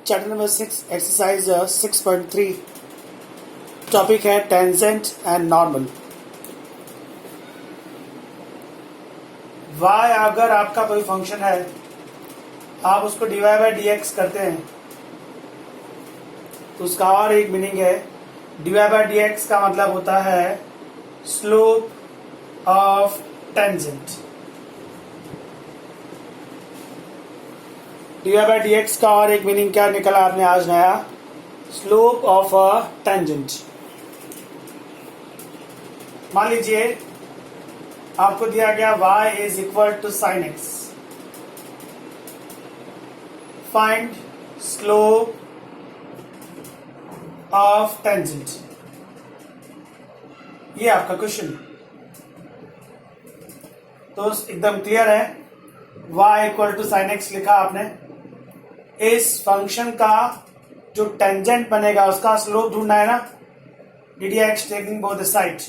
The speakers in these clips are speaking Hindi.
चैप्टर नंबर 6 एक्सरसाइज 6.3 टॉपिक है टेंजेंट एंड नॉर्मल। y अगर आपका कोई फंक्शन है, आप उसको dy बाई डी एक्स करते हैं तो उसका और एक मीनिंग है। dy बाई डी एक्स का मतलब होता है slope of tangent. dy by D x का और एक मीनिंग क्या निकला आपने आज नया? Slope of a tangent. मान लीजिए आपको दिया गया y is equal to sine X, find slope of tangent. ये आपका क्वेश्चन तो एकदम क्लियर है। y equal to sine X लिखा आपने। इस फंक्शन का जो टेंजेंट बनेगा उसका स्लोप ढूंढना है ना, ddx taking both the side.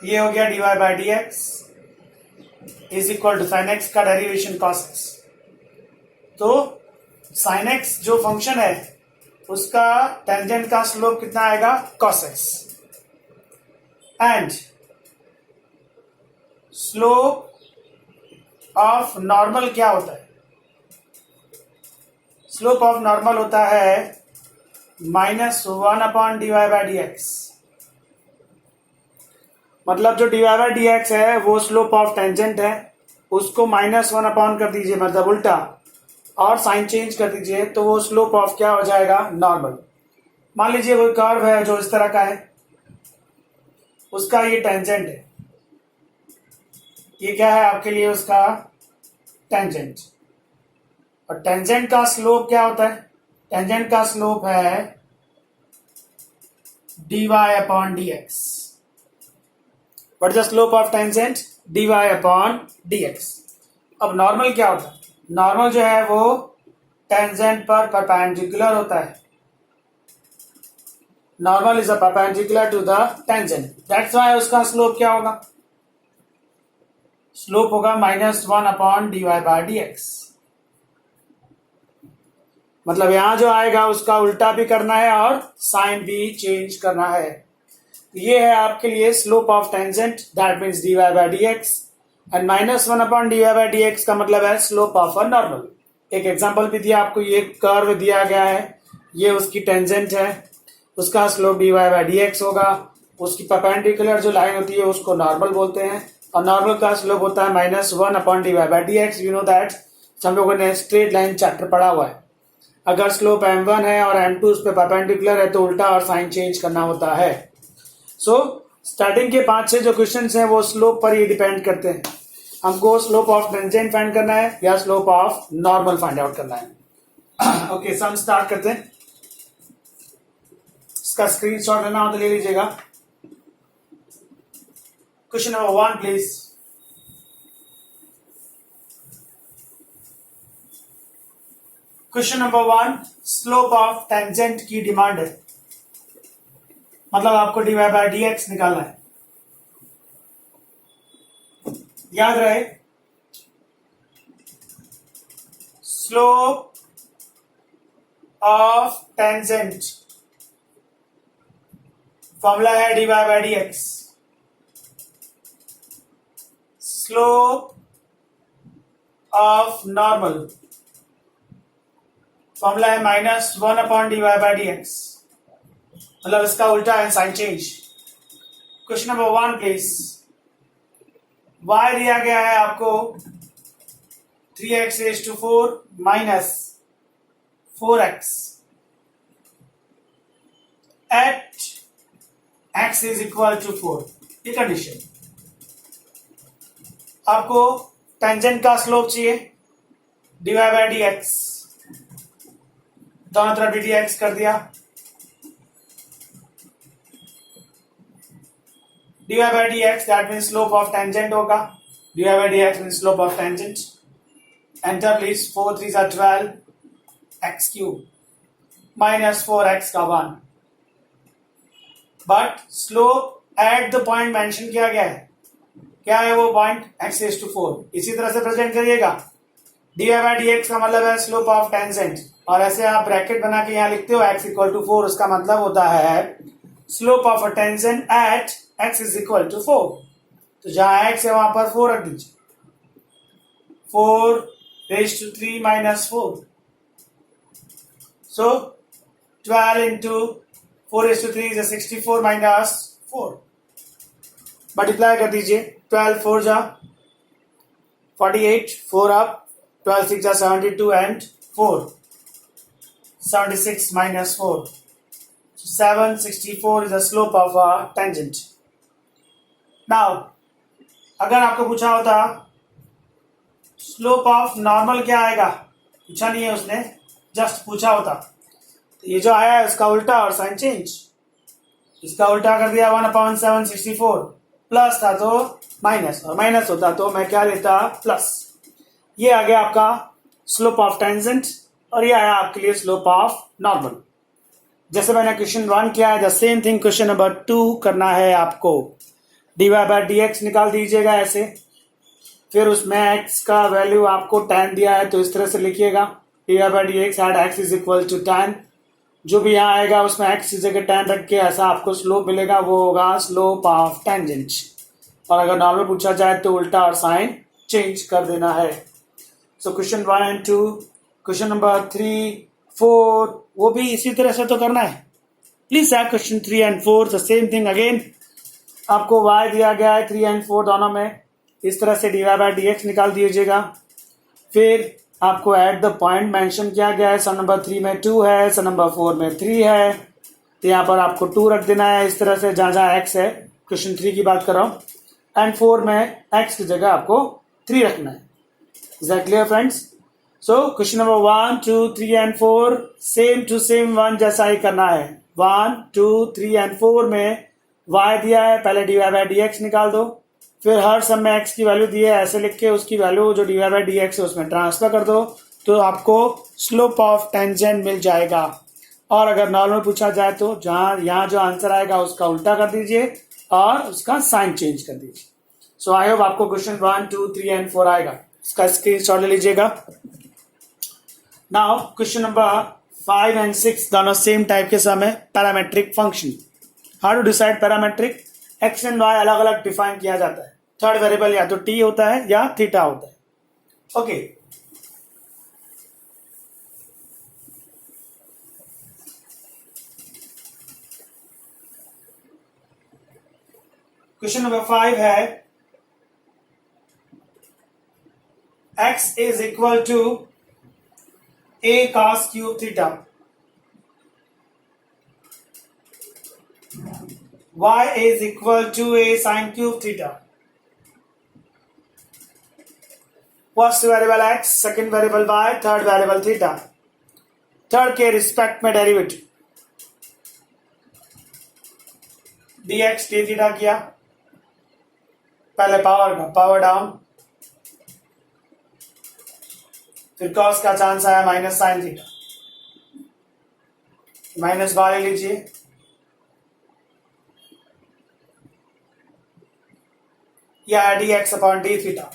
ये हो गया dy by D X is equal to sine X का डेरिवेशन cos x। तो साइन एक्स जो फंक्शन है उसका टेंजेंट का स्लोप कितना आएगा? cos x। And slope of normal क्या होता है? स्लोप ऑफ नॉर्मल होता है -1 upon dy by D x. मतलब जो dy बाई डी एक्स है वो स्लोप ऑफ टेंजेंट है, उसको -1 अपॉन कर दीजिए, मतलब उल्टा, और साइन चेंज कर दीजिए तो वो स्लोप ऑफ क्या हो जाएगा? नॉर्मल। मान लीजिए कोई कर्व है जो इस तरह का है, उसका ये टेंजेंट है। ये क्या है आपके लिए? उसका टेंजेंट। और टेंजेंट का स्लोप क्या होता है? टेंजेंट का स्लोप है dy upon d x. What is the slope of tangent? dy upon d x. अब नॉर्मल क्या होता है? नॉर्मल जो है वो टेंजेंट पर परपेंडिकुलर होता है। Normal is a perpendicular to the tangent, that's why उसका स्लोप क्या होगा? स्लोप होगा -1 upon dy by D x. मतलब यहां जो आएगा उसका उल्टा भी करना है और साइन भी चेंज करना है। ये है आपके लिए slope of tangent, that means dy by D x. And -1 upon dy by D x का मतलब है स्लोप ऑफ अ नॉर्मल। एक एग्जांपल भी दिया आपको, ये कर्व दिया गया है, ये उसकी टेंजेंट है, उसका slope dy by D x होगा। उसकी परपेंडिकुलर जो लाइन होती है उसको नॉर्मल बोलते हैं, और नॉर्मल का स्लोप होता है -1 upon dy by D x. You know that, हम लोगों ने स्ट्रेट लाइन चैप्टर पढ़ा हुआ है। अगर स्लोप m1 है और m2 उस पर परपेंडिकुलर है तो उल्टा और साइन चेंज करना होता है। सो स्टार्टिंग के 5-6 जो क्वेश्चंस हैं वो स्लोप पर ही डिपेंड करते हैं। हमको स्लोप ऑफ टेंजेंट फाइंड करना है या slope of normal find out करना है। ओके, सो हम स्टार्ट करते हैं। इसका स्क्रीनशॉट लेना हो तो ले लीजिएगा। Question number 1 please. Question number 1, slope of tangent की डिमांड है, मतलब आपको dy बाई डी एक्स निकालना है। याद रहे, स्लोप ऑफ टेंजेंट फॉर्मूला है dy by D X. Slope of normal formula है -1 upon dy by D x, मतलब इसका उल्टा है, sine change. Question number 1 please. y दिया गया है आपको 3x raised to 4 minus 4x at x is equal to 4। ये कंडीशन। आपको टेंजेंट का स्लोप चाहिए dy बाई डी एक्स, दोनों तरफ ddx कर दिया। dy by D x that means slope of tangent होगा। dy by D x means slope of tangent. Enter please. 4 3 12 x cube minus 4x का 1। But slope eight the point mention किया गया है, क्या है वो पॉइंट? x raise to 4। इसी तरह से प्रेजेंट करिएगा, dy बाई dx का मतलब है स्लोप ऑफ टेंजेंट, और ऐसे आप ब्रैकेट बना के यहाँ लिखते हो x इक्वल टू 4, उसका मतलब होता है slope of a tangent at x is equal to 4। तो जहां x है वहां पर 4 रख दीजिए, 4 raise to 3 minus 4, so 12 into 4 raise to 3 is 64 minus 4, multiply कर दीजिए, 12 4 जा 48, 4 अप, 12 6 जा 72 and 4 76 minus 4. So 764 is the slope of a tangent. Now, अगर आपको पूछा होता स्लोप ऑफ नॉर्मल क्या आएगा, पूछा नहीं है उसने, जस्ट पूछा होता, तो ये जो आया है उसका उल्टा और साइन चेंज, इसका उल्टा कर दिया 1/764, प्लस था तो माइनस, और माइनस होता तो मैं क्या लेता प्लस। ये आ गया आपका स्लोप ऑफ टेंजेंट, और ये आया आपके लिए स्लोप ऑफ नॉर्मल। जैसे मैंने क्वेश्चन 1 किया है, the same thing question number 2 करना है आपको। dy बाई dx निकाल दीजिएगा ऐसे, फिर उसमें x का वैल्यू आपको tan दिया है तो इस तरह से लिखिएगा, dy by dx at x is equal to tan, जो भी यहाँ आएगा उसमें x की जगह tan रख के ऐसा आपको स्लोप मिलेगा, वो होगा स्लोप ऑफ टेंजेंट। और अगर नॉर्मल पूछा जाए तो उल्टा और साइन चेंज कर देना है। So question 1 and 2, question number 3 4 वो भी इसी तरह से तो करना है। Please sack question 3 and 4 the same thing again. आपको y दिया गया है 3 एंड 4 दोनों में, इस तरह से dy बाई dx निकाल दीजिएगा। फिर आपको एट द पॉइंट मेंशन किया गया है, सम नंबर 3 में 2 है, सम नंबर 4 में 3 है, तो यहाँ पर आपको 2 रख देना है इस तरह से, जहाँ जहाँ x है, क्वेश्चन 3 की बात कर रहा हूँ, एंड 4 में x की जगह आपको 3 रखना है। Is that clear friends? So question number 1 2 3 and 4 same to same 1 जैसा ही करना है। 1 2 3 एंड 4 में y दिया है, पहले dy बाई dx निकाल दो, फिर हर सम में x की वैल्यू दी है, ऐसे लिख के उसकी वैल्यू जो dy बाई dx है उसमें ट्रांसफर कर दो, तो आपको स्लोप ऑफ टेंजेंट मिल जाएगा। और अगर नॉर्मल पूछा जाए तो जहाँ यहाँ जो आंसर आएगा उसका उल्टा कर दीजिए और उसका साइन चेंज कर दीजिए। सो आई होप आपको क्वेश्चन 1 2 3 एंड 4 आएगा, इसका स्क्रीनशॉट ले लीजिएगा। नाउ क्वेश्चन नंबर 5 एंड 6 दोनों सेम टाइप के सम है, parametric function. How to decide parametric? X and y अलग अलग डिफाइन किया जाता है, थर्ड वेरिएबल या तो टी होता है या थीटा होता है। ओके क्वेश्चन नंबर 5 है, x is equal to a cos cube theta, y is equal to a sin cube theta. First variable x, second variable y, third variable theta. Third के रिस्पेक्ट में डेरिवेटिव dx d थीटा किया, पहले पावर का पावर डाउन, फिर कॉस का चांस आया माइनस साइन थीटा, माइनस बाहर लीजिए, यह d x upon d theta,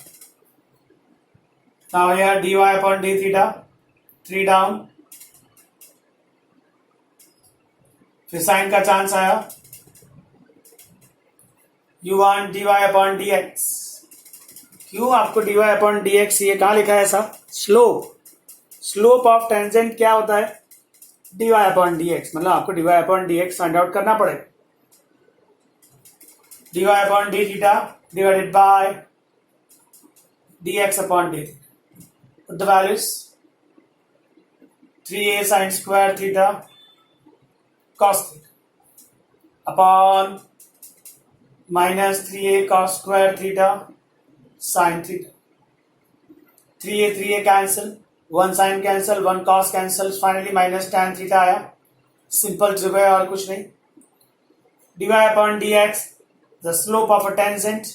now यह d y upon d theta, 3 down, फिर साइन का चांस आया, you want d y upon d x. क्यों आपको d y upon d x ये कहाँ लिखा है ऐसा? स्लोप ऑफ टेंजेंट क्या होता है? D y upon d x, मतलब आपको d y upon d x find out करना पड़ेगा। D y upon d theta divided by d x upon d theta, the values 3a sine square theta cos theta upon minus 3a cos square theta sine theta. 3a cancel, 1 sine cancel, 1 cos cancel, finally minus tan theta आया। सिंपल ट्रिक है और कुछ नहीं। dy upon dx the slope of a tangent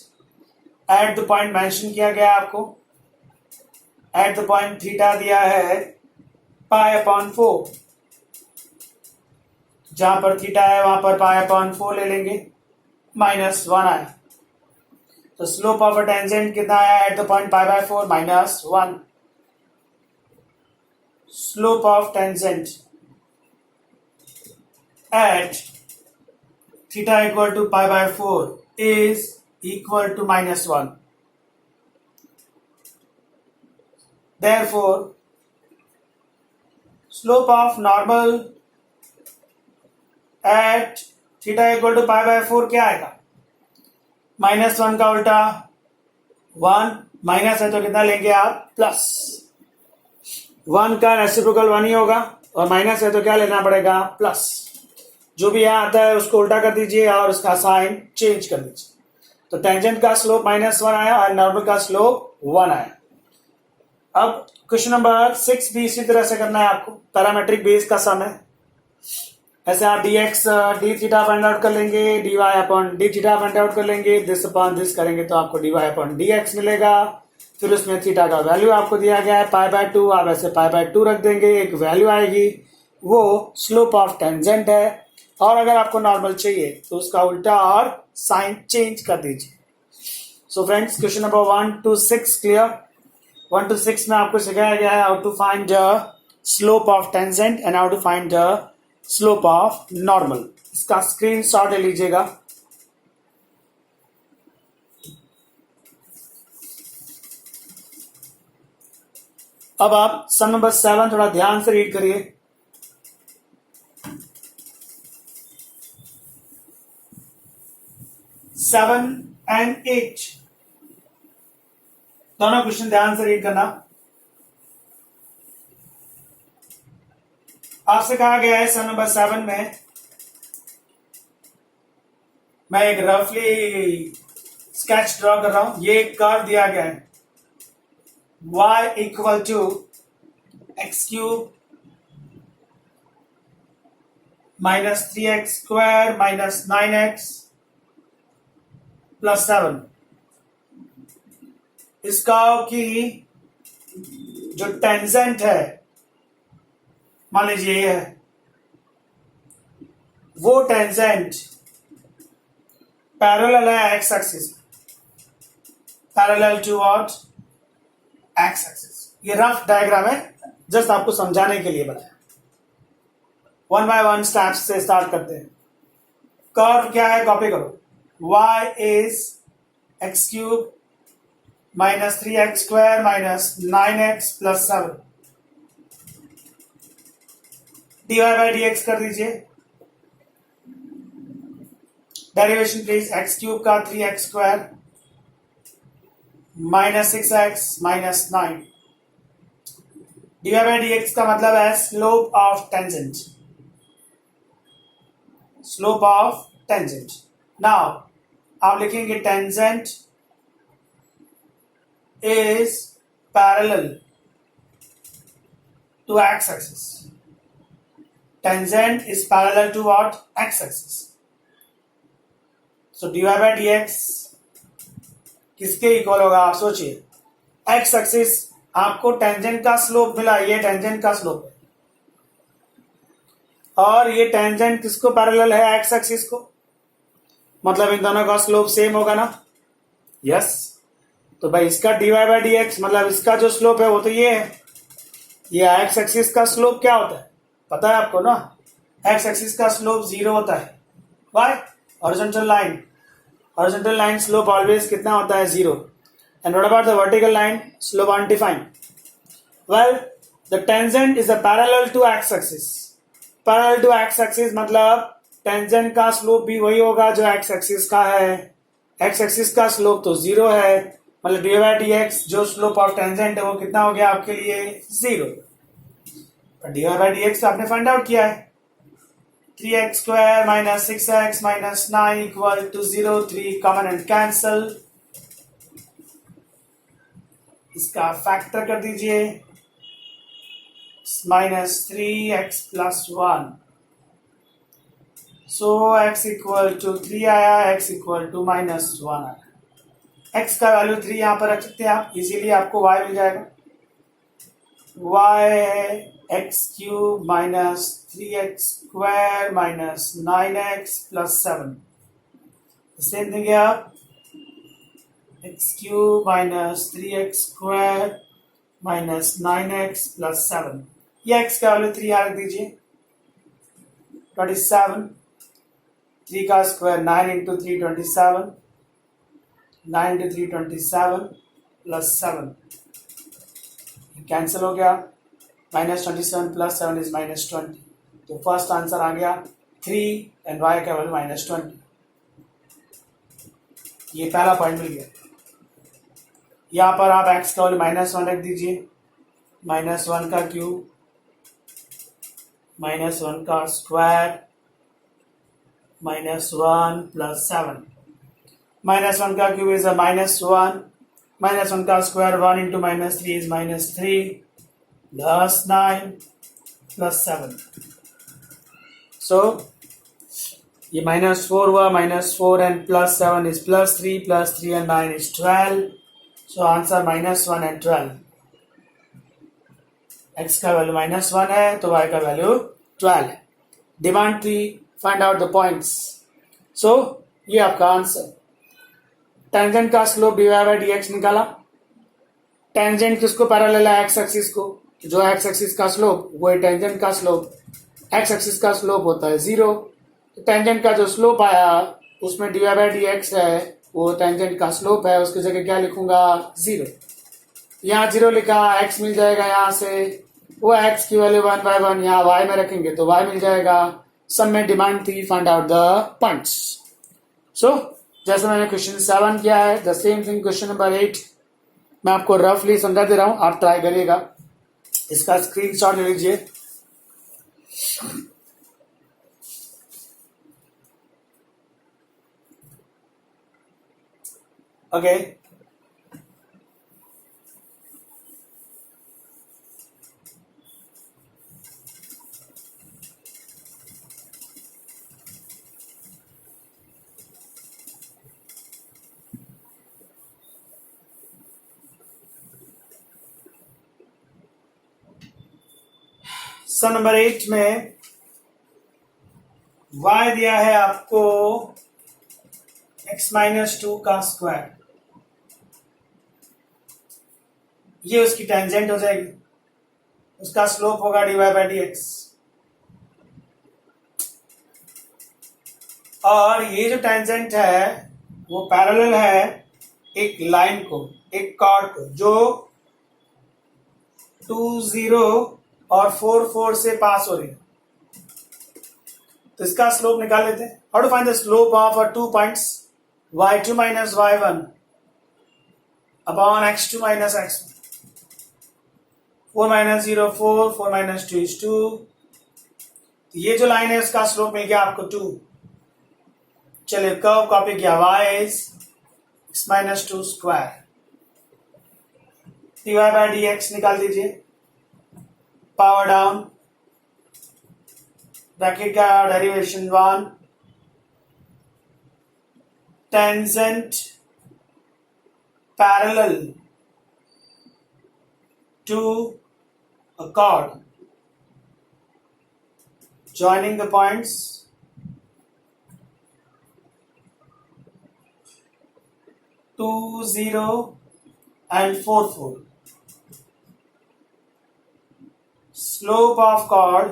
eight the point mention किया गया आपको, एट द पॉइंट थीटा दिया है पाई अपॉन 4, जहां पर थीटा है वहां पर पाई अपॉन 4 ले लेंगे, -1 आया। तो स्लोप ऑफ अ टेंजेंट कितना आया eight the point pi by 4? -1। slope of tangent at theta equal to pi by 4 is equal to -1. Therefore, slope of normal at theta equal to pi by 4 क्या आएगा? -1 का उल्टा 1, माइनस है तो कितना लेंगे आप? प्लस। 1 का रेसिप्रोकल 1 ही होगा और माइनस है तो क्या लेना पड़ेगा? प्लस। जो भी यहाँ आता है उसको उल्टा कर दीजिए और उसका साइन चेंज कर दीजिए। तो टेंजेंट का स्लोप -1 आया और नॉर्मल का स्लोप 1 आया। अब क्वेश्चन नंबर 6 भी इसी तरह से करना है आपको, पैरामेट्रिक बेस का सम है। ऐसे आप dx D theta find out कर लेंगे, dy upon d theta find out कर लेंगे, दिस अपॉन दिस करेंगे तो आपको dy अपॉन dx मिलेगा। फिर उसमें थीटा का वैल्यू आपको दिया गया है पाई बाय 2, आप ऐसे पाई बाय 2 रख देंगे, एक वैल्यू आएगी, वो स्लोप ऑफ टेंजेंट है। और अगर आपको नॉर्मल चाहिए तो उसका उल्टा और साइन चेंज कर दीजिए। So friends, question number 1 to 6 clear. 1 to 6 में आपको सिखाया गया है how to find the slope of tangent and how to find the slope of normal. इसका स्क्रीनशॉट ले लीजिएगा। अब आप सम नंबर 7 थोड़ा ध्यान से रीड करिए। सेवन एंड 8 दोनों क्वेश्चन ध्यान से रीड करना। आपसे कहा गया है सम नंबर 7 में, मैं एक रफली स्केच ड्रॉ कर रहा हूं। ये एक कर्व दिया गया है y equal to x cube minus 3x square minus 9x plus 7। इसका की जो टेंजेंट है, मान लीजिए ये है, वो टेंजेंट पैरेलल है x axis, parallel to what? X axis. ये रफ डायग्राम है, जस्ट आपको समझाने के लिए बताया। 1 by 1 स्टेप्स से स्टार्ट करते हैं। कर्व क्या है, कॉपी करो। y is x cube minus 3x square minus 9x plus 7 dy by dx कर दीजिए। Derivation please. x क्यूब का 3x square minus 6x minus 9 dy by dx का मतलब है slope of tangent, slope of tangent. Now आप लिखेंगे tangent is parallel to x axis. Tangent is parallel to what? X axis. So dy by dx किसके इक्वल होगा आप सोचिए। x axis आपको टेंजेंट का स्लोप मिला, ये टेंजेंट का स्लोप है और ये टेंजेंट किसको पैरेलल है? x axis को। मतलब इन दोनों का स्लोप सेम होगा ना? यस। तो भाई इसका dy by dx मतलब इसका जो स्लोप है वो तो ये है। ये x एक्सिस का स्लोप क्या होता है पता है आपको ना? x एक्सिस का स्लोप 0 होता है। Why? Horizontal line, horizontal line slope always कितना होता है? 0। And what about the vertical line? Slope undefined. Well, the tangent is a parallel to x axis. Parallel to x axis मतलब टेंजेंट का स्लोप भी वही होगा जो x एक्सिस का है। x एक्सिस का स्लोप तो 0 है, मतलब dy by dx जो स्लोप ऑफ टेंजेंट है वो कितना हो गया आपके लिए? 0। dy by dx तो आपने फाइंड आउट किया है। 3x square minus 6x minus 9 equal to 0। 3 common and cancel, इसका फैक्टर कर दीजिए। Minus 3x plus 1। So x equal to 3 आया, x इक्वल टू -1 आया। x का वैल्यू 3 यहां पर रख सकते हैं आप, इजीली आपको y मिल जाएगा। y है x cube minus 3x square minus 9x plus 7। Same thing है आप, x cube minus 3x square minus 9x plus 7। ये x का वैल्यू 3 यहाँ रख दीजिए, 27, 3 का square 9 into 3 27, 9 into 3 27 plus 7 cancel हो गया, -27 प्लस 7 इज -20, तो फर्स्ट आंसर आ गया 3 एंड y का वैल्यू -20। ये पहला पॉइंट मिल गया। यहाँ पर आप x का वैल्यू -1 रख दीजिए, -1 का क्यूब, -1 का स्क्वायर, -1 प्लस 7, -1 का क्यूब इज -1, -1 का square 1 into -3 is -3 plus 9 plus 7। So ये -4 हुआ, -4 and plus 7 is +3 and 9 is 12। So answer -1 and 12। x का वैल्यू -1 है तो y का वैल्यू 12 है। Demand 3, find out the points. So ये आपका आंसर। टेंजेंट का स्लोप dy/dx निकाला। टेंजेंट किसको पैरेलल है? x एक्सिस को। जो x एक्सिस का स्लोप वो है टेंजेंट का स्लोप। x एक्सिस का स्लोप होता है 0। तो टेंजेंट का जो स्लोप आया उसमें dy/dx है, वो टेंजेंट का स्लोप है, उसकी जगह क्या लिखूंगा? 0। यहाँ 0 लिखा, x मिल जाएगा यहाँ से, वो x की वैल्यू 1/1 यहाँ y में रखेंगे तो y मिल जाएगा। सब में demand 3, find out the points. So जैसे मैंने क्वेश्चन 7 किया है, the same thing question number 8 मैं आपको रफली समझा दे रहा हूं, आप ट्राई करिएगा। इसका स्क्रीनशॉट ले लीजिए। ओके, सम नंबर 8 में y दिया है आपको x-2 का स्क्वायर, ये उसकी टेंजेंट हो जाएगी, उसका स्लोप होगा dy/dx। और ये जो टेंजेंट है वो पैरेलल है एक लाइन को, एक कॉर्ड को, जो 2, 0 और 4, 4 से पास हो रही है। तो इसका स्लोप निकाल लेते हैं। How to find the slope of 2 points y2 minus y1 upon x2 minus x1। 4 minus 0 4, 4 minus 2 is 2। तो ये जो लाइन है उसका स्लोप मिल गया आपको 2। चलिए कर्व कॉपी किया, y is x-2 square, dy/dx निकाल दीजिए, पावर डाउन, ब्रैकेट का derivation 1, tangent parallel to a chord joining the points 2, 0 and 4, 4. Slope of chord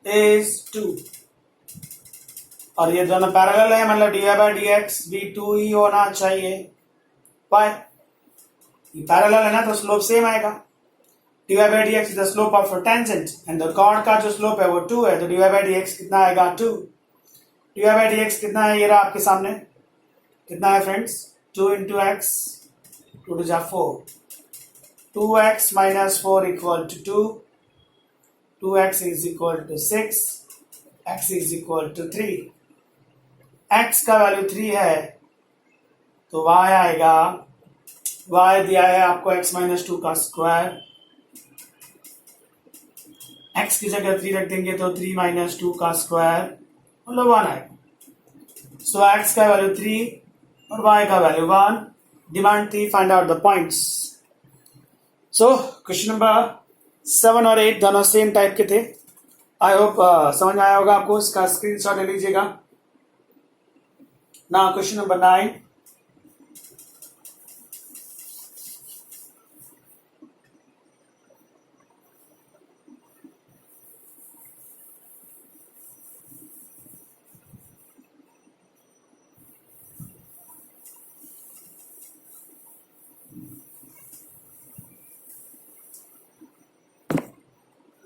is 2। और ये दोनों पैरेलल है, मतलब dy/dx भी 2 ही होना चाहिए। Why? ये पैरेलल है ना तो स्लोप सेम आएगा। dy/dx is the slope of tangent and the chord का जो स्लोप है वो 2 है, तो dy/dx कितना आएगा? 2। dy/dx कितना है? ये रहा आपके सामने। कितना है friends? 2 into x, 2 to 4, 2x minus 4 equal to 2, 2x is equal to 6, x is equal to 3। x का वैल्यू 3 है तो y आएगा, y दिया है आपको x-2 का स्क्वायर, x की जगह 3 रख देंगे तो 3 - 2 का स्क्वायर मतलब 1 आएगा। सो x का वैल्यू 3 और y का value 1। Demand 3, find out the points. So question number 7 और 8 दोनों सेम टाइप के थे। आई होप समझ में आया होगा आपको। इसका स्क्रीनशॉट ले लीजिएगा। Now question number 9।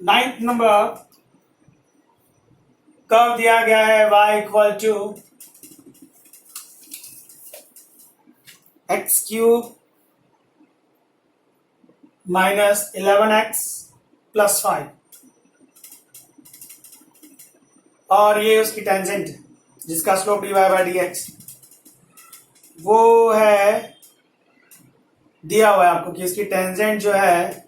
नाइन्थ नंबर कर्व दिया गया है y equal to x cube minus 11x plus 5 और ये उसकी टेंजेंट जिसका slope dy by D x वो है दिया हुआ है आपको कि इसकी टेंजेंट जो है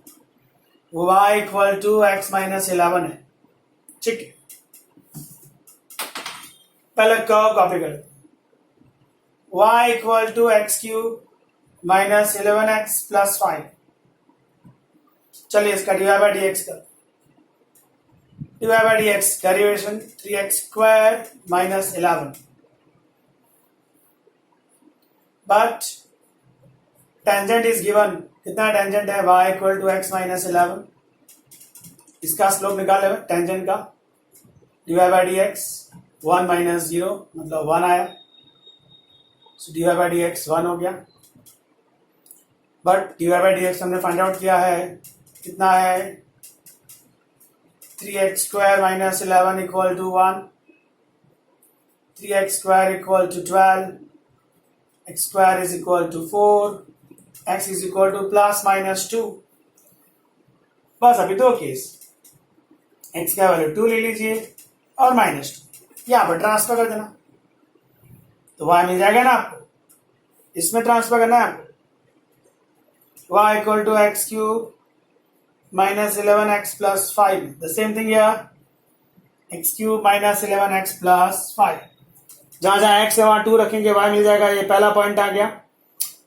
वो y equal to x minus 11 है। ठीक है, पहले कर्व कॉपी कर y equal to x cube minus 11x plus 5। चलिए इसका dy बाई डी एक्स का dy by D x derivation 3x square minus 11 but tangent is given. कितना टेंजेंट है y equal to x minus 11। इसका स्लोप निकाले हुए टेंजेंट का dy by D x 1 minus 0 मतलब 1 आया, सो dy बाई डी एक्स 1 हो गया। But dy by D x हमने फाइंड आउट किया है कितना है 3x square minus 11 equal to 1, 3x square equal to 12, x square is equal to 4, x is equal to plus minus 2। बस अभी दो केस, x का वैल्यू 2 ले लीजिए और माइनस 2 यहाँ पर ट्रांसफर कर देना तो y मिल जाएगा ना आपको। इसमें ट्रांसफर करना है आपको y equal to x cube minus 11x plus 5. The same thing here. x cube minus 11x plus 5. जहां जहां x है वहां 2 रखेंगे y मिल जाएगा। ये पहला पॉइंट आ गया।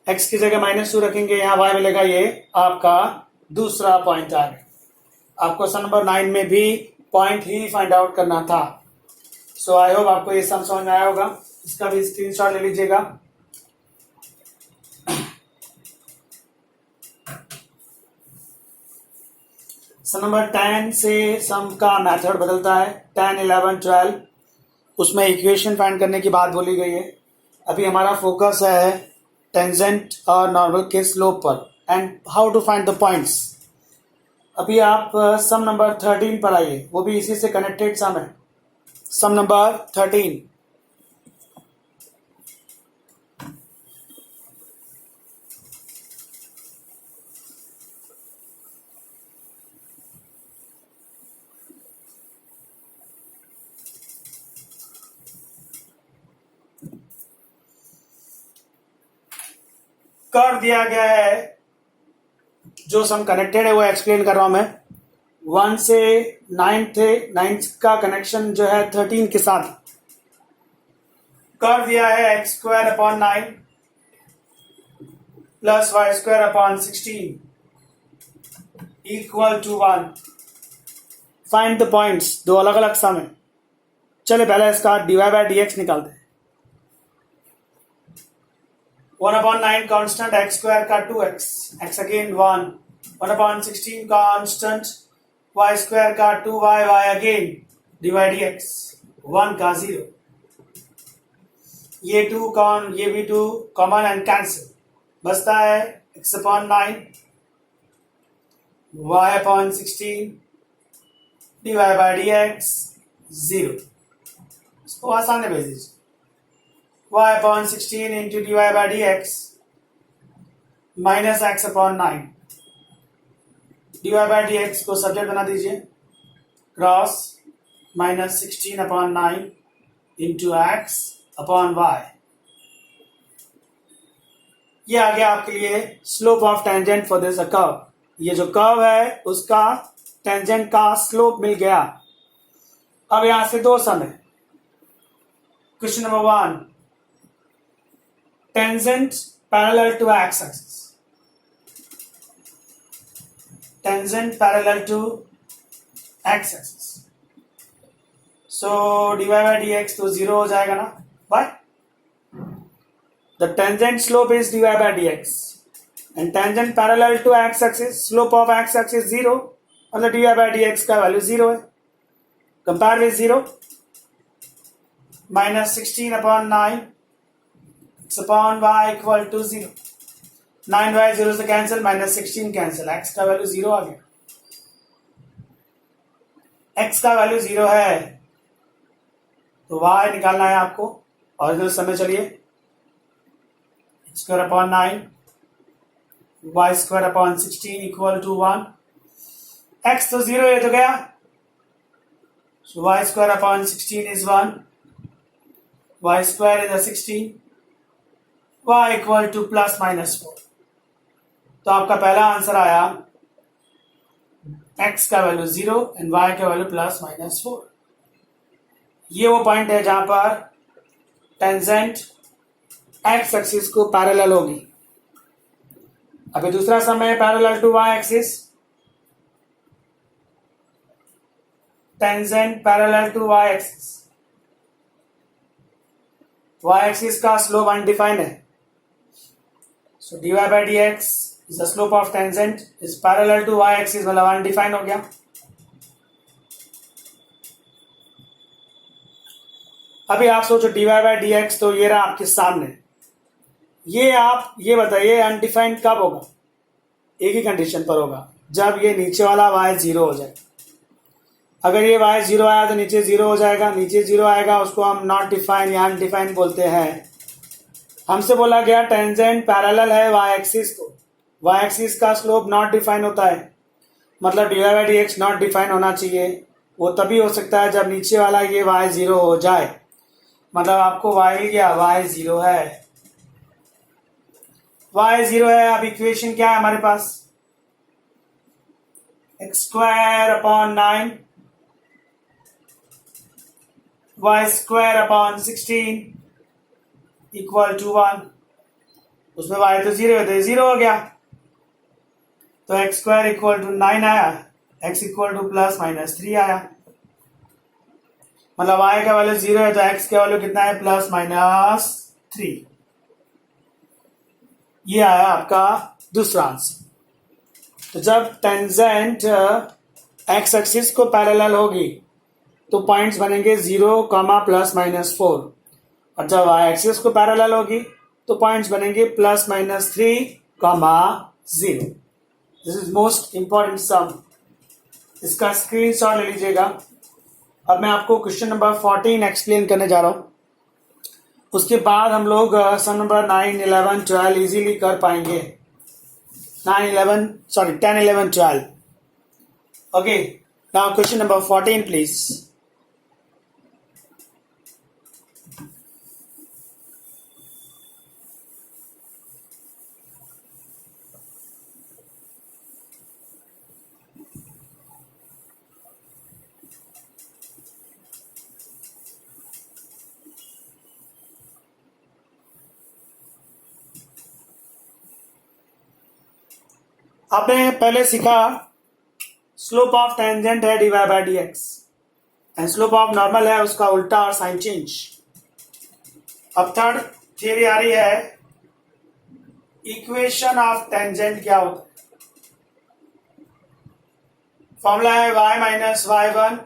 x की जगह -2 रखेंगे यहाँ y मिलेगा। ये आपका दूसरा पॉइंट आ गया। आपको क्वेश्चन नंबर 9 में भी पॉइंट ही फाइंड आउट करना था। सो आई होप आपको ये सम समझ में आया होगा। इसका भी स्क्रीनशॉट ले लीजिएगा। सम नंबर 10 से सम का मेथड बदलता है। 10, 11, 12 उसमें इक्वेशन फाइंड करने की बात बोली गई है। अभी हमारा फोकस है टेंजेंट और नॉर्मल के स्लोप पर and how to find the points. अभी आप सम नंबर 13 पर आइए, वो भी इसी से कनेक्टेड सम है। सम नंबर 13 कर्व दिया गया है। जो सम कनेक्टेड है वो एक्सप्लेन कर रहा हूं मैं। 1 से 9 थे, 9 का कनेक्शन जो है 13 के साथ। कर्व दिया है x square upon 9 plus y square upon 16 equal to 1। Find the points. दो अलग अलग सम है। चले पहले इसका dy बाई डी एक्स निकालते हैं। 1 upon 9 constant x square का 2x, x again 1, 1 upon 16 constant y square का 2y, y again dy dx 1 का 0। ये 2 ये भी 2 कॉमन एंड कैंसिल, बचता है x upon 9 y upon 16 dy by dx 0। इसको आसान में भेज दीजिए। y upon 16 into dy by dx minus x upon 9। dy by dx को सब्जेक्ट बना दीजिए। Cross minus 16 upon 9 into x upon y। ये आ गया आपके लिए slope of tangent for this curve. ये जो कर्व है उसका टेंजेंट का स्लोप मिल गया। अब यहां से दो सम है। Question number 1, tangent parallel to x axis, tangent parallel to x axis, so dy by dx तो 0 हो जाएगा ना। Why? The tangent slope is dy by dx and tangent parallel to x axis, slope of x axis 0, मतलब dy by dx का वैल्यू 0 है। Compare with 0, minus 16 upon 9 x upon y equal to 0। 9y 0 से कैंसिल, minus 16 कैंसिल, x का वैल्यू 0 आ गया। x का वैल्यू 0 है तो y निकालना है आपको। ओरिजिनल समय चलिए, x² upon 9 y² upon 16 equal to 1। x तो 0 है तो गया, so y² upon 16 is 1, y² is 16, y equal to plus minus 4। तो आपका पहला आंसर आया x का वैल्यू 0 एंड y का वैल्यू प्लस माइनस 4। ये वो पॉइंट है जहां पर टेंजेंट x एक्सिस को पैरेलल होगी। अभी दूसरा समय parallel to y axis, tangent parallel to y axis. y axis का स्लोप अनडिफाइंड है, so dy by dx is the slope of tangent is parallel to y axis, मतलब अनडिफाइंड हो गया। अभी आप सोचो dy by dx, तो ये रहा आपके सामने। ये आप ये बताइए अनडिफाइंड कब होगा? एक ही कंडीशन पर होगा, जब ये नीचे वाला y 0 हो जाए। अगर ये y 0 आया तो नीचे 0 हो जाएगा, नीचे 0 आएगा उसको हम नॉट डिफाइंड या अनडिफाइंड बोलते हैं। हमसे बोला गया टेंजेंट पैरेलल है y एक्सिस को, y एक्सिस का स्लोप नॉट डिफाइन होता है, मतलब dy by dx not define होना चाहिए। वो तभी हो सकता है जब नीचे वाला ये y 0 हो जाए, मतलब आपको y मिल गया, y 0 है, y 0 है। अब इक्वेशन क्या है हमारे पास? x² upon 9 y² upon 16 equal to 1। उसमें y तो 0 है तो 0 हो गया, तो x² इक्वल टू 9 आया, x equal to plus minus 3 आया, मतलब y का वैल्यू 0 है तो x का वैल्यू कितना है? Plus minus 3। ये आया आपका दूसरा आंसर। तो जब टेंजेंट x एक्सिस को पैरेलल होगी तो पॉइंट्स बनेंगे 0, प्लस माइनस 4, और जब y एक्सिस को पैरेलल होगी तो पॉइंट्स बनेंगे plus minus 3, 0। This is most important sum, इसका स्क्रीनशॉट ले लीजिएगा। अब मैं आपको क्वेश्चन नंबर 14 एक्सप्लेन करने जा रहा हूं, उसके बाद हम लोग सम नंबर 9, 11, 12 इजीली कर पाएंगे। 10, 11, 12। Okay, now question number 14 please. आपने पहले सीखा स्लोप ऑफ टेंजेंट है dy by dx and slope of normal है उसका उल्टा और साइन चेंज। अब थर्ड थियरी आ रही है, इक्वेशन ऑफ टेंजेंट क्या होता है? फॉर्मूला है y minus y1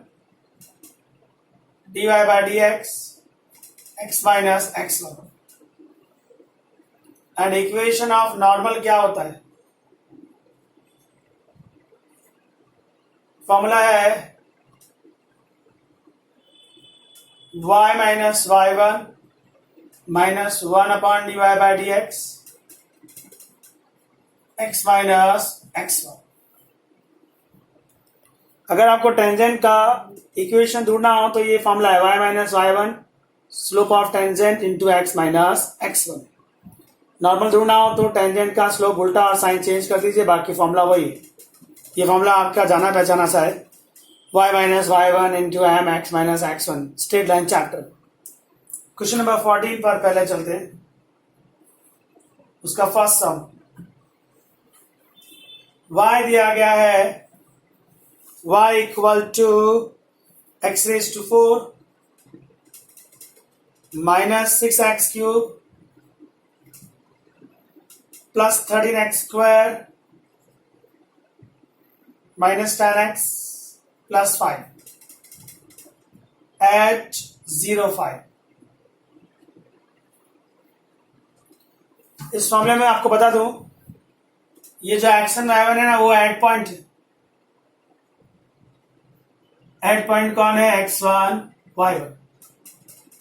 dy by dx x minus x1, and equation of normal क्या होता है? फॉर्मूला है y minus y1 minus 1 upon dy by dx x minus x1। अगर आपको टेंजेंट का इक्वेशन ढूंढना हो तो ये फॉर्मूला है y minus y1 slope of tangent into x minus x1। Normal ढूंढना हो तो टेंजेंट का स्लोप उल्टा और साइन चेंज कर दीजिए, बाकी फॉर्मूला वही है। ये फॉर्मूला आपका जाना पहचाना सा है, y minus y1 into m x minus x1, straight line chapter. Question number 14 पर पहले चलते हैं, उसका फर्स्ट सम। y दिया गया है y equal to x raise to 4 minus 6x cube plus 13x square minus 10x plus 5 at 0,5। इस फॉर्मूले में आपको बता दूं, ये जो x1 y1 है ना, वो एड पॉइंट है। एट पॉइंट कौन है, x1 y1।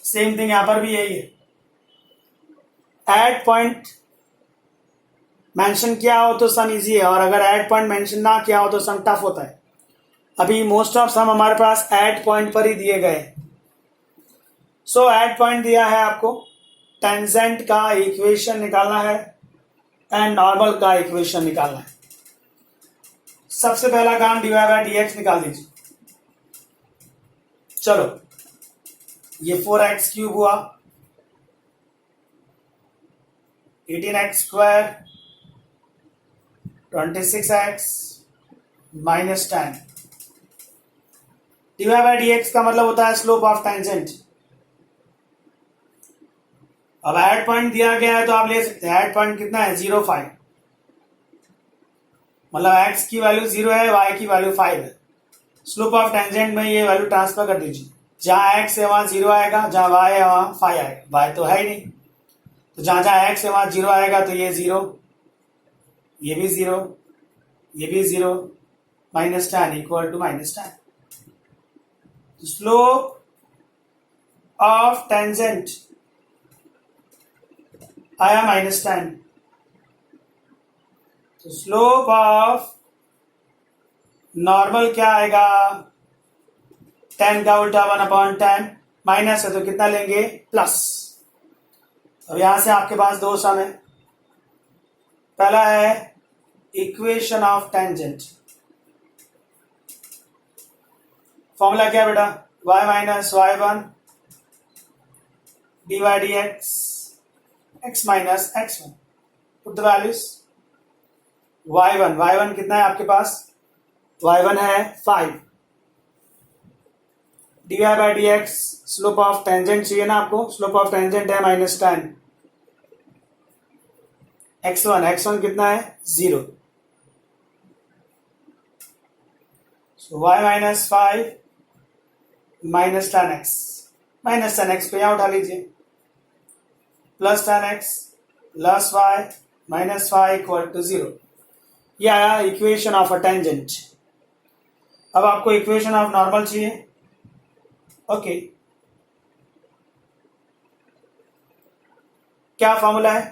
सेम थिंग यहां पर भी यही है, एट पॉइंट मेंशन किया हो तो सम इजी है, और अगर एट पॉइंट मेंशन ना किया हो तो सम टफ होता है। अभी मोस्ट ऑफ सम हमारे पास एट पॉइंट पर ही दिए गए। सो एट पॉइंट दिया है आपको, टेंजेंट का इक्वेशन निकालना है एंड नॉर्मल का इक्वेशन निकालना है। सबसे पहला काम dy बाय dx निकाल दीजिए। चलो, ये 4x³ हुआ, 18x² 26x minus 10। dy by dx का मतलब होता है स्लोप ऑफ टेंजेंट। अब एट पॉइंट दिया गया है तो आप ले सकते हैं, एट पॉइंट कितना है, 0,5, मतलब x की वैल्यू 0 है, y की वैल्यू 5 है। स्लोप ऑफ टेंजेंट में ये वैल्यू ट्रांसफर कर दीजिए, जहां x है वहां 0 आएगा, जहां y है वहां 5 आएगा। y तो है ही नहीं, तो जहां जहां x है वहां 0 आएगा, तो ये 0, ये भी 0, ये भी 0, minus 10 equal to minus 10। Slope of tangent आया माइनस 10, तो स्लोप ऑफ नॉर्मल क्या आएगा, 10 का उल्टा 1/10, माइनस है तो कितना लेंगे, प्लस। अब यहां से आपके पास दो सम है। पहला है इक्वेशन ऑफ टेंजेंट, फॉर्मूला क्या बेटा, y minus y1 dy dx x minus x1। Put the values, y1 कितना है आपके पास, y1 है 5, dy by dx slope of tangent चाहिए ना आपको, स्लोप ऑफ टेंजेंट है माइनस 10, x1 कितना है, 0। So y minus 5 minus 10x, minus 10x को यहां उठा लीजिए, प्लस 10x प्लस y माइनस 5 इक्वल टू 0। यह आया इक्वेशन ऑफ अ टेंजेंट। अब आपको इक्वेशन ऑफ नॉर्मल चाहिए, ओके। क्या फॉर्मूला है,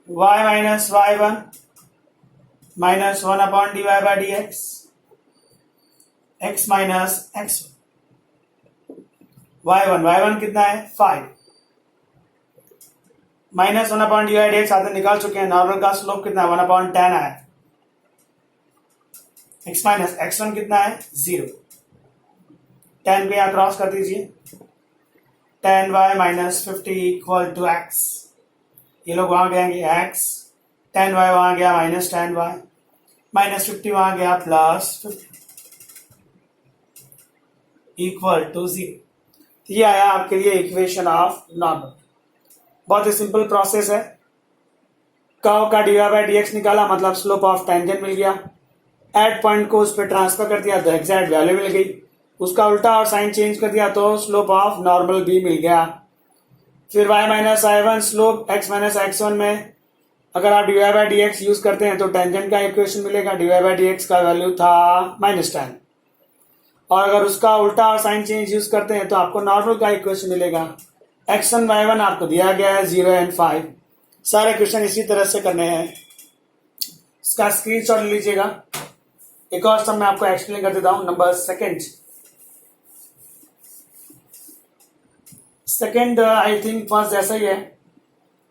y minus y1 minus 1/dy by dx x minus x1। y1 कितना है, 5, माइनस 1/dy dx आते निकाल चुके हैं। नॉर्मल का स्लोप कितना है, 1/10 आया। x माइनस x1 कितना है, 0। 10 पे यहां क्रॉस कर दीजिए, 10y minus 50 equal to x। ये लोग वहां गएंगे x, 10y वहां गया माइनस 10y, माइनस 50 वहां गया प्लस 50 इक्वल टू 0। ये आया आपके लिए इक्वेशन ऑफ नॉर्मल। बहुत ही सिंपल प्रोसेस है। कर्व का dy बाय dx निकाला, मतलब स्लोप ऑफ टेंजेंट मिल गया। एट पॉइंट को उस पर ट्रांसफर कर दिया तो एग्जैक्ट वैल्यू मिल गई। उसका उल्टा और साइन चेंज कर दिया तो स्लोप ऑफ नॉर्मल भी मिल गया। फिर y minus y1 slope x minus x1 में अगर आप dy बाय dx यूज करते हैं तो टेंजेंट का इक्वेशन मिलेगा। dy बाय dx का वैल्यू था माइनस 10, और अगर उसका उल्टा और साइन चेंज यूज करते हैं तो आपको नॉर्मल का इक्वेशन मिलेगा। x1 y1 आपको दिया गया है 0 एंड 5। सारे क्वेश्चन इसी तरह से करने हैं। इसका स्क्रीनशॉट ले लीजिएगा। एक और सम मैं आपको एक्सप्लेन कर देता हूं। Number second I think first जैसा ही है।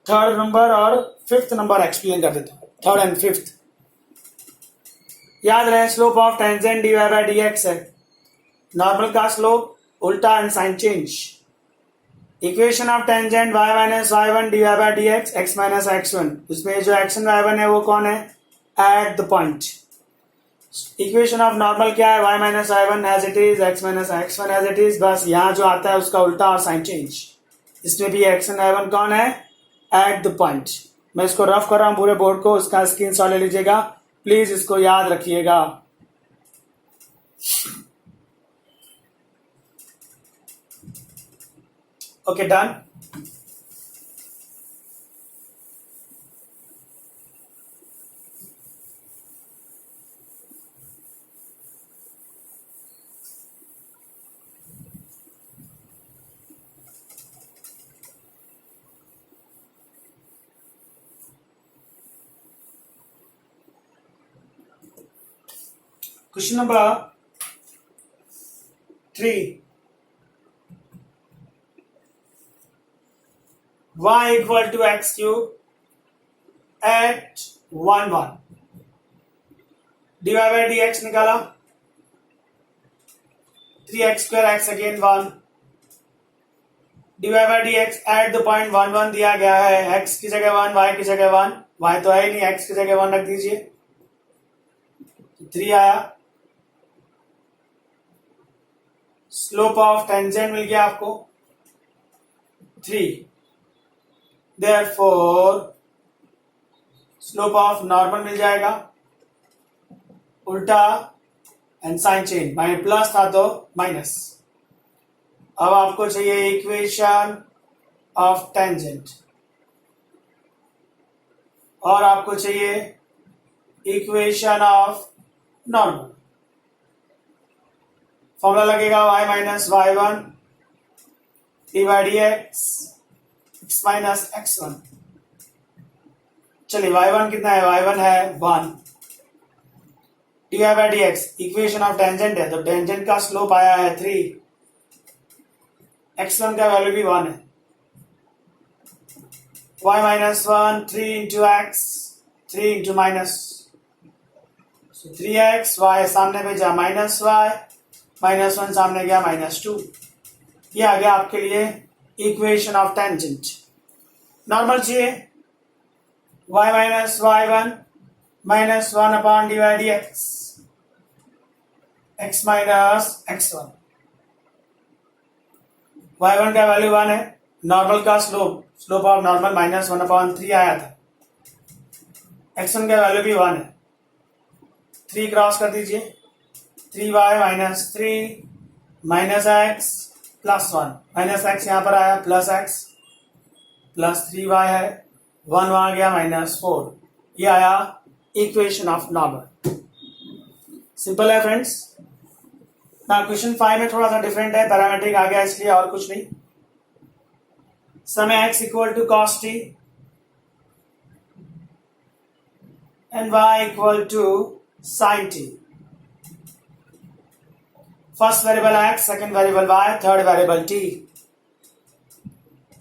थर्ड नंबर और फिफ्थ नंबर एक्सप्लेन कर देता हूं। थर्ड एंड फिफ्थ याद रहे, slope of tangent dy by dx है, नॉर्मल का स्लोप उल्टा and sign change. Equation of tangent y minus y1 dy by dx x minus x1। उसमें जो x1 y1 है वो कौन है, at the point. Equation of normal क्या है, y minus y1 as it is, x minus x1 as it is. बस यहां जो आता है उसका उल्टा और साइन चेंज। इसमें भी x1 y1 कौन है, एट द पॉइंट। मैं इसको रफ कर रहा हूं पूरे बोर्ड को, उसका स्क्रीनशॉट ले लीजिएगा। प्लीज इसको याद रखिएगा। Okay, done. Question number 3. Y equal to x cube at 1 1. dy by dx निकाला. 3x square x again 1. dy by dx at the point 1 1 दिया गया है. x की जगह 1, y की जगह 1. y तो है ही नहीं, x की जगह 1 रख दीजिए. 3 आया. स्लोप ऑफ टेंजेंट मिल गया आपको 3. Therefore स्लोप ऑफ नॉर्मल मिल जाएगा. उल्टा and sign change. Minus plus था तो माइनस. अब आपको चाहिए इक्वेशन ऑफ टेंजेंट और आपको चाहिए इक्वेशन ऑफ नॉर्मल. फॉर्मूला लगेगा y minus y1 d by D x minus x1. चलिए y1 कितना है? y1 है 1. D y by D x equation of tangent है तो टेंजेंट का स्लोप आया है 3. x1 का वैल्यू भी 1 है. y minus 1 3 into x 3 into minus 3x. y सामने भेजा माइनस y माइनस 1 सामने गया माइनस 2. ये आ गया आपके लिए इक्वेशन ऑफ टेंजेंट. नॉर्मल चाहिए y minus y1 minus 1 upon D by D x minus x1. y1 का वैल्यू 1 है. नॉर्मल का slope of normal minus 1 upon 3 आया था. x1 का वैल्यू भी 1 है. 3 क्रॉस कर दीजिए. 3y minus 3 minus x plus 1. Minus x यहां पर आया प्लस x प्लस 3y है. 1 वहां गया माइनस 4. ये आया इक्वेशन ऑफ नॉर्मल. सिंपल है फ्रेंड्स. ना क्वेश्चन 5 में थोड़ा सा डिफरेंट है. पैरामीट्रिक आ गया इसलिए और कुछ नहीं. समय x इक्वल टू cos t and y equal टू sin t. First variable x, second variable y, third variable t.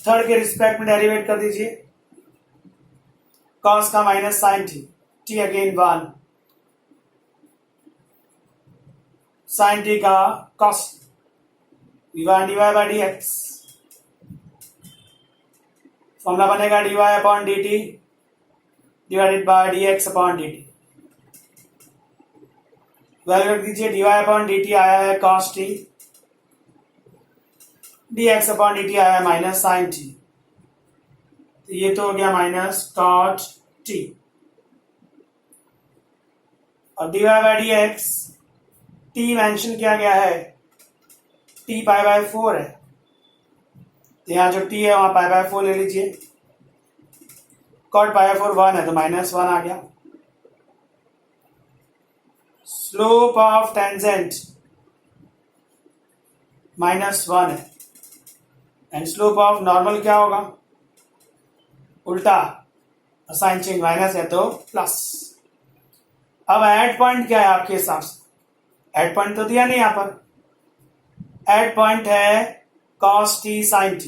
Third के रिस्पेक्ट में डेरिवेट कर दीजिए. cos का minus sin t. t again 1. sin t का cos dy by D x. Formula बनेगा dy upon d t divided by d x upon d t. Value रख दीजिए. dy अपॉन डी टी आया है cos t. dx upon d T आया है माइनस sin t. तो ये तो हो गया माइनस cot t. और dy by D x t mention किया गया है. t पाई बाय 4 है तो यहाँ जो t है वहां पाई बाय 4 ले लीजिए. cot पाई बाय 4 1 है तो माइनस 1 आ गया. स्लोप ऑफ टेंजेंट माइनस 1 है एंड स्लोप ऑफ नॉर्मल क्या होगा? उल्टा. साइन चेंज माइनस है तो प्लस. अब एड पॉइंट क्या है आपके हिसाब से? एड पॉइंट तो दिया नहीं यहां पर. एड पॉइंट है cos t sin t.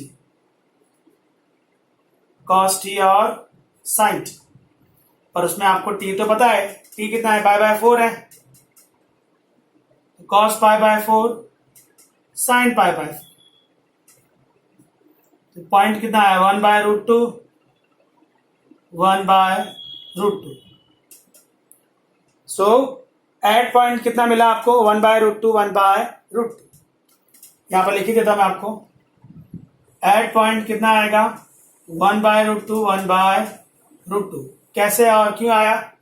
cos t और sin t. और उसमें आपको t तो पता है. t कितना है? पाई बाय 4 है. cos pi by 4 sin pi by 4. तो पॉइंट कितना है? 1 by root 2 1 by root 2. So add point कितना मिला आपको? 1 बाय रूट 2 1 बाय रूट 2. यहां पर लिख ही देता मैं आपको. एड पॉइंट कितना आएगा? 1 बाय रूट 2 1 बाय रूट 2. कैसे और क्यों आया?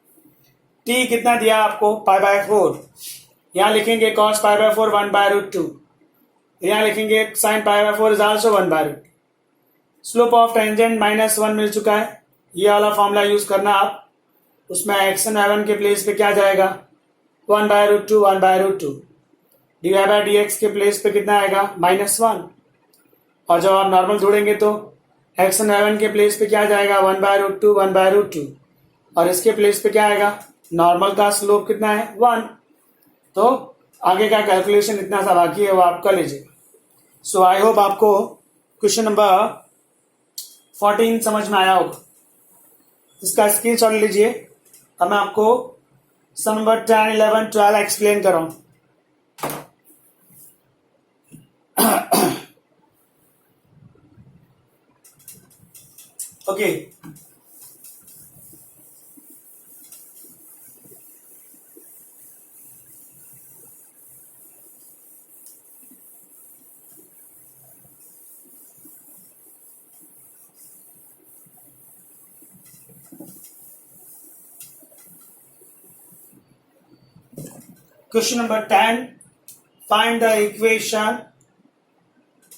t कितना दिया आपको? Pi by 4. यहां लिखेंगे cos pi by 4 1 by root 2. यहां लिखेंगे sin pi by 4 is also 1 by root. Slope of tangent minus 1 मिल चुका है. ये वाला फॉर्मूला यूज करना आप. उसमें x1 y1 के प्लेस पे क्या जाएगा? 1 by root 2 1 by root 2. D y by D x के प्लेस पे कितना आएगा? माइनस 1. और जब आप नॉर्मल जोड़ेंगे तो x1 y1 के प्लेस पे क्या जाएगा? 1 बाय रूट 2 1 बाय रूट 2. और इसके प्लेस पे क्या आएगा? नॉर्मल का स्लोप कितना है? 1. तो आगे का कैलकुलेशन इतना सा बाकी है वो आप कर लीजिए. सो आई होप आपको क्वेश्चन नंबर 14 समझ में आया होगा. इसका स्क्रीनशॉट लीजिए. अब मैं आपको सम नंबर 10, 11, 12 एक्सप्लेन कर रहा हूं. Okay. Question number 10. Find the equation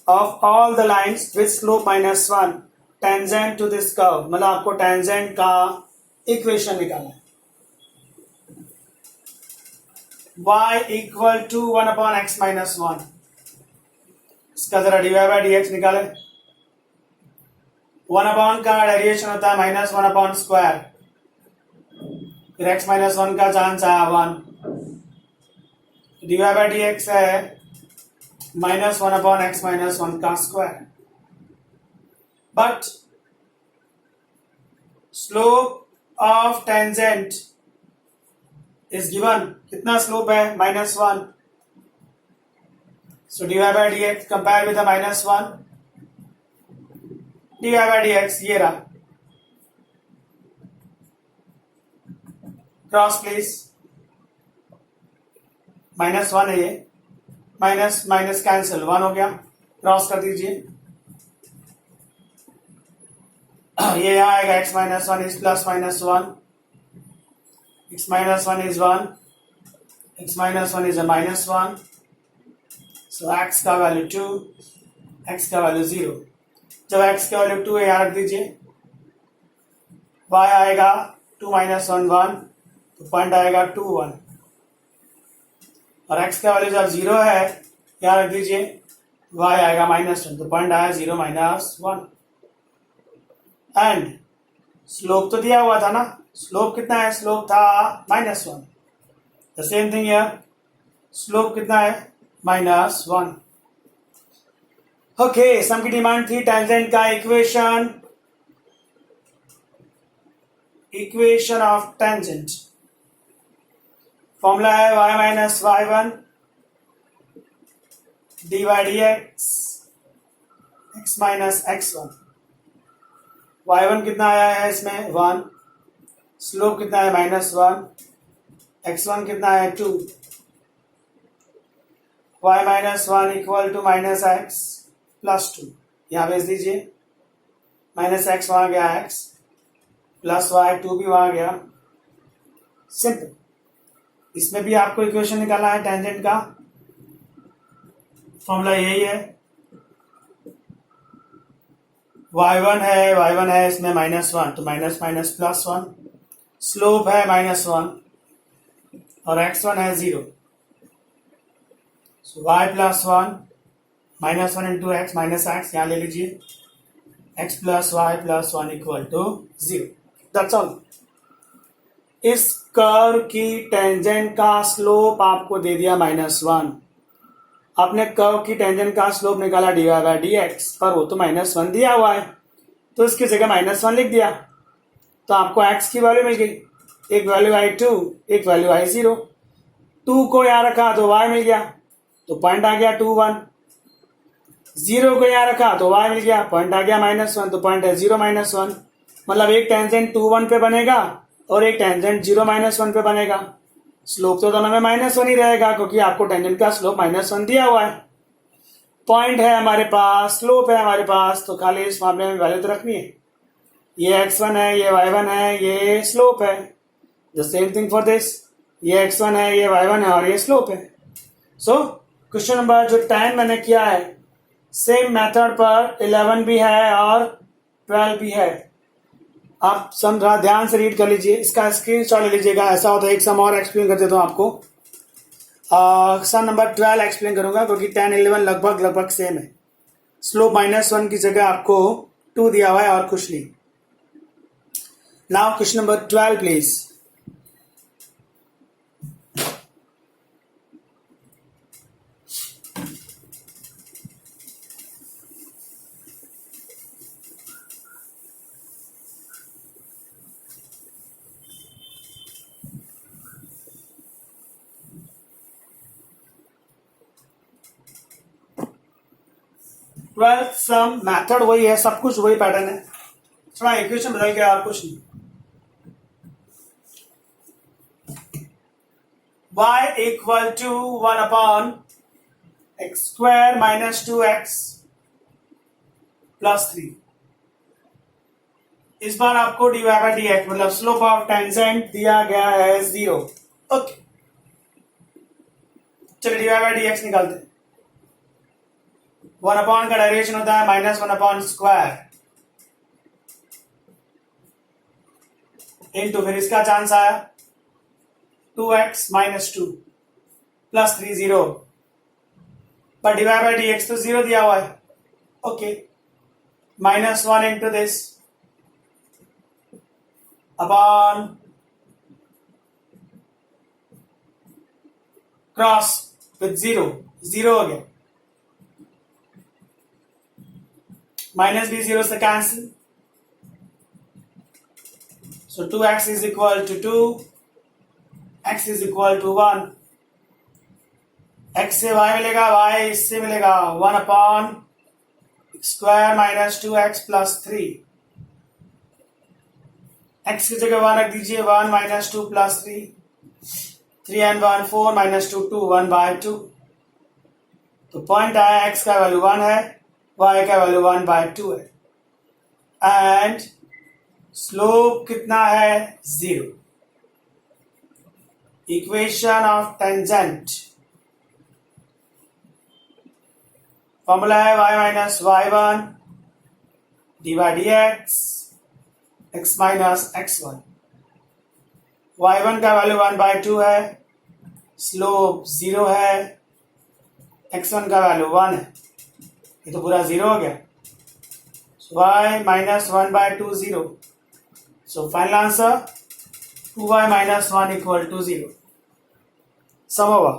of all the lines with slope -1 tangent to this curve. मतलब आपको tangent का इक्वेशन निकालना है. y equal to 1 upon x minus 1. इसका जरा dy by dx निकाले. 1 upon का डेरिवेशन होता है -1 upon स्क्वायर. फिर x minus 1 का चांस आया 1. dy by dx है -1 upon x minus 1 का square. But slope of tangent is given. कितना स्लोप है? -1. सो dy by dx compare with -1. dy by dx ये रहा. Cross please. -1 है ये. Minus minus cancel. 1 हो गया. क्रॉस कर दीजिए. ये यहाँ आएगा x minus 1 is plus minus 1. x minus 1 is 1. x minus 1 is a -1. So x का वैल्यू 2, x का वैल्यू 0. जब x का वैल्यू 2 है यहाँ रख दीजिए. y आएगा 2 minus 1 1. तो पॉइंट आएगा 2 1. और x का वैल्यू जब 0 है यहाँ रख दीजिए. y आएगा -1. तो पॉइंट आया 0 -1. एंड स्लोप तो दिया हुआ था ना. स्लोप कितना है? स्लोप था -1. The same thing here. Slope कितना है? -1. ओके. सम की डिमांड थी टेंजेंट का इक्वेशन ऑफ टेंजेंट. फॉर्मूला है y minus y1 dy dx x minus x1. y1 कितना आया है इसमें? 1. स्लोप कितना है? -1. x1 कितना है? 2. y minus 1 equal to -x plus 2. यहां भेज दीजिए. -x वहां गया x प्लस y 2 भी वहां गया. सिंपल. इसमें भी आपको इक्वेशन निकालना है टेंजेंट का. फॉर्मूला यही है. y1 है इसमें -1. तो माइनस माइनस प्लस 1. स्लोप है -1 और x1 है 0. So y plus 1 -1 into x minus x यहाँ ले लीजिए. x plus y plus 1 equal to 0. That's all. इस कर्व की टेंजेंट का स्लोप आपको दे दिया -1. आपने कर्व की टेंजेंट का स्लोप निकाला dy by dx, पर वो तो -1 दिया हुआ है तो इसकी जगह -1 लिख दिया. तो आपको x की वैल्यू मिल गई. एक वैल्यू आई 2, एक वैल्यू आई 0. 2 को यहाँ रखा तो y मिल गया. तो पॉइंट आ गया 2 1. 0 को यहाँ रखा तो y मिल गया. पॉइंट आ गया -1. तो पॉइंट है 0 -1. मतलब एक टेंजेंट 2 1 पे बनेगा और एक टेंजेंट 0 -1 पे बनेगा. स्लोप तो दोनों में -1 ही रहेगा क्योंकि आपको टेंजेंट का स्लोप -1 दिया हुआ है. पॉइंट है हमारे पास, स्लोप है हमारे पास, तो खाली इस मामले में वैल्यू तो रखनी है. ये x1 है, ये y1 है, ये स्लोप है. The same thing for this. ये x1 है, ये y1 है और ये स्लोप है. सो क्वेश्चन नंबर जो 10 मैंने किया है सेम मेथड पर 11 भी है और 12 भी है. आप समझा ध्यान से रीड कर लीजिए. इसका स्क्रीनशॉट ले लीजिएगा. ऐसा होता है एक सम और एक्सप्लेन कर देता हूँ आपको. सम नंबर 12 एक्सप्लेन करूंगा क्योंकि 10 11 लगभग सेम है. स्लोप -1 की जगह आपको 2 दिया हुआ है और कुछ नहीं. Now question number 12 please. 12th same method वही है, सब कुछ वही पैटर्न है, थोड़ा इक्वेशन बदल गया और कुछ नहीं। y equal to 1 upon x square minus 2x plus 3। इस बार आपको dy बाई डी एक्स मतलब स्लोप ऑफ टेंजेंट दिया गया है 0। ओके, चलिए dy बाई डी एक्स निकालते हैं। 1 अपॉन का डेरिवेशन होता है माइनस 1 अपॉन स्क्वायर इनटू, फिर इसका चांस आया 2x माइनस 2 प्लस 3 0, पर dy बाई डी एक्स तो 0 दिया हुआ है। Okay, minus 1 into this upon cross with 0 हो गया, माइनस भी 0 से cancel, so 2x is equal to 2, x is equal to 1, x से y मिलेगा, y इससे मिलेगा 1 upon square minus 2x plus 3, x की जगह 1 रख दीजिए, 1 minus 2 plus 3, 3 and 1 4 minus 2 2, 1 by 2। तो पॉइंट आया x का वैल्यू 1 है, y का वैल्यू 1 बाय 2 है, एंड स्लोप कितना है 0। इक्वेशन ऑफ टेंजेंट फॉर्मूला है y minus y1 d by D x x minus x1। y1 का वैल्यू 1 बाय 2 है, स्लोप 0 है, x1 का वैल्यू 1 है, ये तो पूरा 0 हो गया, y minus 1 by 2 0। So final answer 2y minus 1 equal to 0. सम होगा।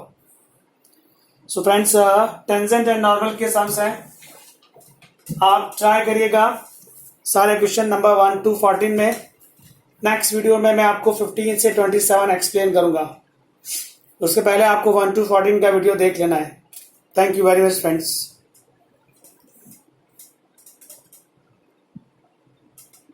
So friends, tangent and normal के सम्स हैं, आप ट्राई करिएगा सारे क्वेश्चन नंबर 1 to 14 में। नेक्स्ट वीडियो में मैं आपको 15 से 27 एक्सप्लेन करूंगा, उसके पहले आपको 1 to 14 का वीडियो देख लेना है। Thank you very much friends.